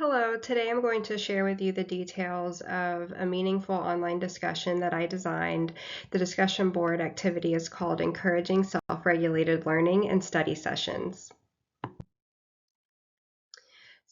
Hello, today I'm going to share with you the details of a meaningful online discussion that I designed. The discussion board activity is called Encouraging Self-Regulated Learning and Study Sessions.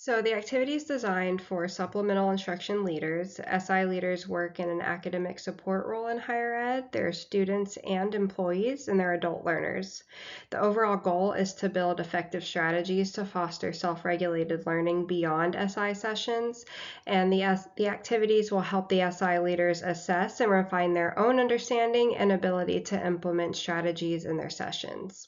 So the activity is designed for supplemental instruction leaders. SI leaders work in an academic support role in higher ed. They're students and employees, and they're adult learners. The overall goal is to build effective strategies to foster self-regulated learning beyond SI sessions, and the activities will help the SI leaders assess and refine their own understanding and ability to implement strategies in their sessions.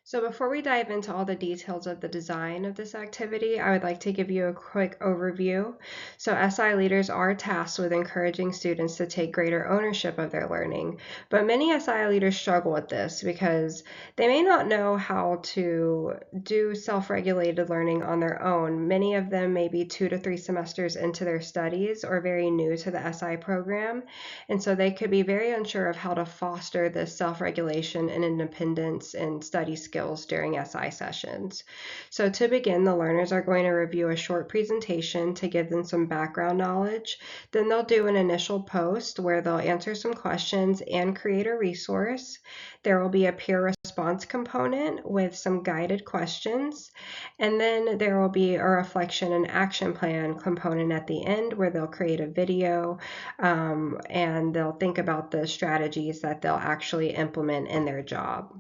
So before we dive into all the details of the design of this activity, I would like to give you a quick overview. So SI leaders are tasked with encouraging students to take greater ownership of their learning, but many SI leaders struggle with this because they may not know how to do self-regulated learning on their own. Many of them may be 2 to 3 semesters into their studies or very new to the SI program, and so they could be very unsure of how to foster this self-regulation and independence in study skills during SI sessions. So to begin, the learners are going to review a short presentation to give them some background knowledge. Then they'll do an initial post where they'll answer some questions and create a resource. There will be a peer response component with some guided questions. And then there will be a reflection and action plan component at the end where they'll create a video and they'll think about the strategies that they'll actually implement in their job.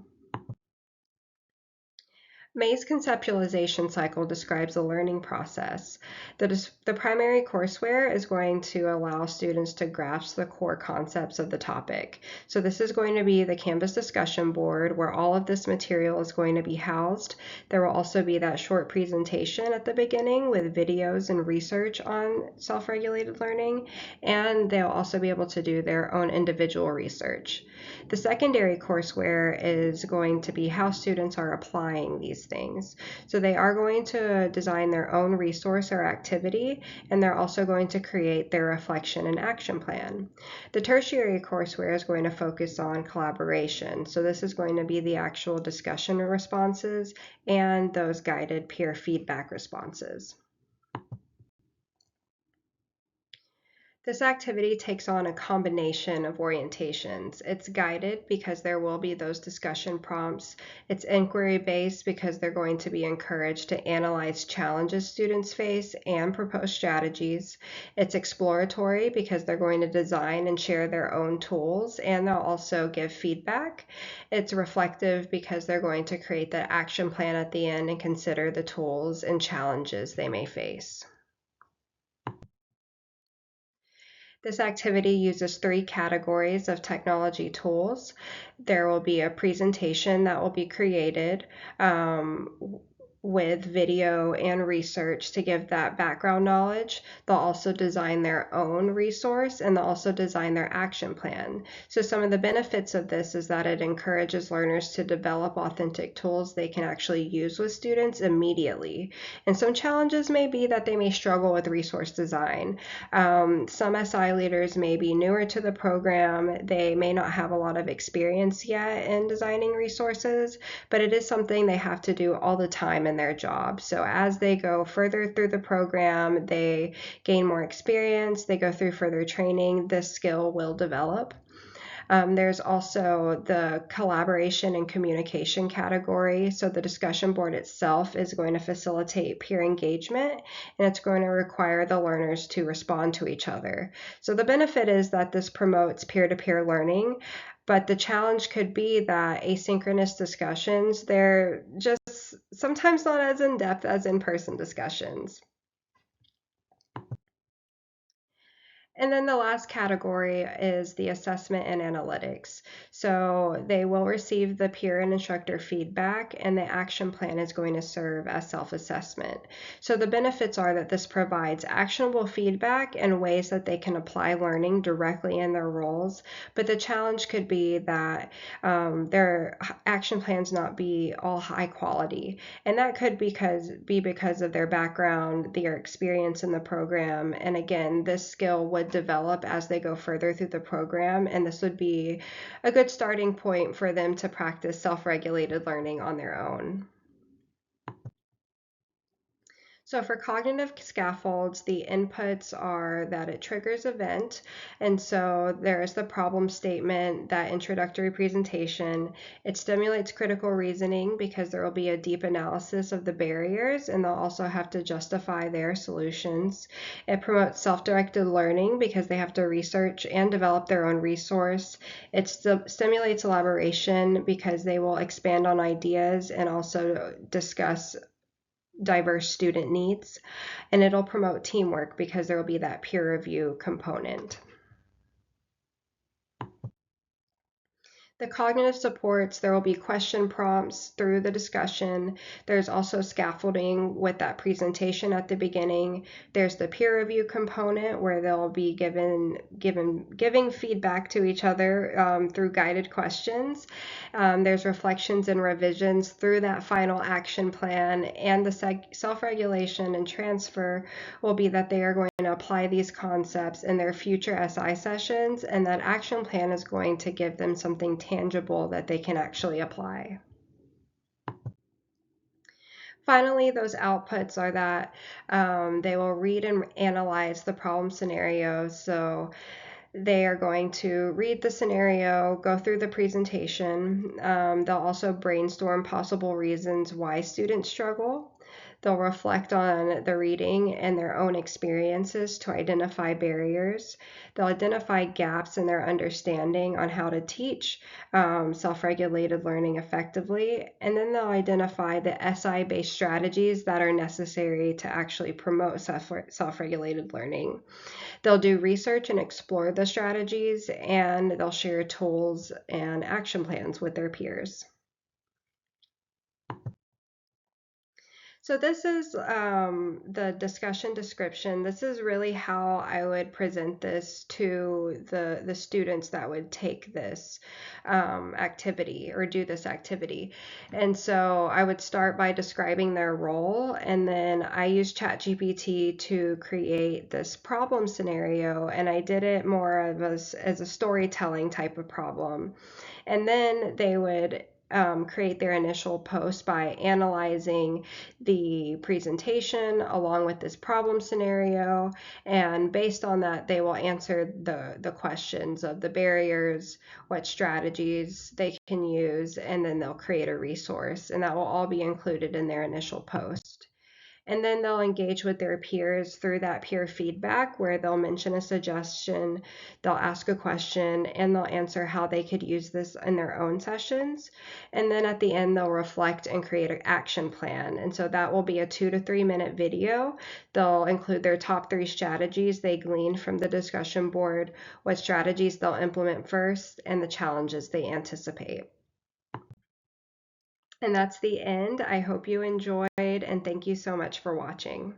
May's conceptualization cycle describes the learning process. The primary courseware is going to allow students to grasp the core concepts of the topic. So this is going to be the Canvas discussion board where all of this material is going to be housed. There will also be that short presentation at the beginning with videos and research on self-regulated learning, and they'll also be able to do their own individual research. The secondary courseware is going to be how students are applying these things. So they are going to design their own resource or activity, and they're also going to create their reflection and action plan. The tertiary courseware is going to focus on collaboration. So this is going to be the actual discussion responses and those guided peer feedback responses. This activity takes on a combination of orientations. It's guided because there will be those discussion prompts. It's inquiry-based because they're going to be encouraged to analyze challenges students face and propose strategies. It's exploratory because they're going to design and share their own tools, and they'll also give feedback. It's reflective because they're going to create the action plan at the end and consider the tools and challenges they may face. This activity uses 3 categories of technology tools. There will be a presentation that will be created with video and research to give that background knowledge. They'll also design their own resource, and they'll also design their action plan. So some of the benefits of this is that it encourages learners to develop authentic tools they can actually use with students immediately. And some challenges may be that they may struggle with resource design. Some SI leaders may be newer to the program. They may not have a lot of experience yet in designing resources, but it is something they have to do all the time in their job. So as they go further through the program, they gain more experience, they go through further training, this skill will develop. There's also the collaboration and communication category. So the discussion board itself is going to facilitate peer engagement, and it's going to require the learners to respond to each other. So the benefit is that this promotes peer-to-peer learning, but the challenge could be that asynchronous discussions, they're just sometimes not as in-depth as in-person discussions. And then the last category is the assessment and analytics. So they will receive the peer and instructor feedback, and the action plan is going to serve as self-assessment. So the benefits are that this provides actionable feedback and ways that they can apply learning directly in their roles, but the challenge could be that their action plans not be all high quality, and that could be because of their background, their experience in the program, and again, this skill would develop as they go further through the program, and this would be a good starting point for them to practice self-regulated learning on their own. So for cognitive scaffolds, the inputs are that it triggers event. And so there is the problem statement, that introductory presentation. It stimulates critical reasoning because there will be a deep analysis of the barriers and they'll also have to justify their solutions. It promotes self-directed learning because they have to research and develop their own resource. It stimulates elaboration because they will expand on ideas and also discuss diverse student needs, and it'll promote teamwork because there will be that peer review component. The cognitive supports, there will be question prompts through the discussion. There's also scaffolding with that presentation at the beginning. There's the peer review component where they'll be giving feedback to each other through guided questions. There's reflections and revisions through that final action plan, and the self-regulation and transfer will be that they are going to apply these concepts in their future SI sessions, and that action plan is going to give them something tangible that they can actually apply. Finally, those outputs are that they will read and analyze the problem scenarios. So they are going to read the scenario, go through the presentation. They'll also brainstorm possible reasons why students struggle. They'll reflect on the reading and their own experiences to identify barriers. They'll identify gaps in their understanding on how to teach self-regulated learning effectively. And then they'll identify the SI-based strategies that are necessary to actually promote self-regulated learning. They'll do research and explore the strategies, and they'll share tools and action plans with their peers. So this is the discussion description. This is really how I would present this to the students that would take this activity or do this activity. And so I would start by describing their role, and then I used ChatGPT to create this problem scenario, and I did it more of as a storytelling type of problem. And then they would create their initial post by analyzing the presentation along with this problem scenario, and based on that they will answer the questions of the barriers, what strategies they can use, and then they'll create a resource, and that will all be included in their initial post. And then they'll engage with their peers through that peer feedback where they'll mention a suggestion, they'll ask a question, and they'll answer how they could use this in their own sessions. And then at the end, they'll reflect and create an action plan. And so that will be a 2 to 3 minute video. They'll include their top 3 strategies they gleaned from the discussion board, what strategies they'll implement first, and the challenges they anticipate. And that's the end. I hope you enjoyed, and thank you so much for watching.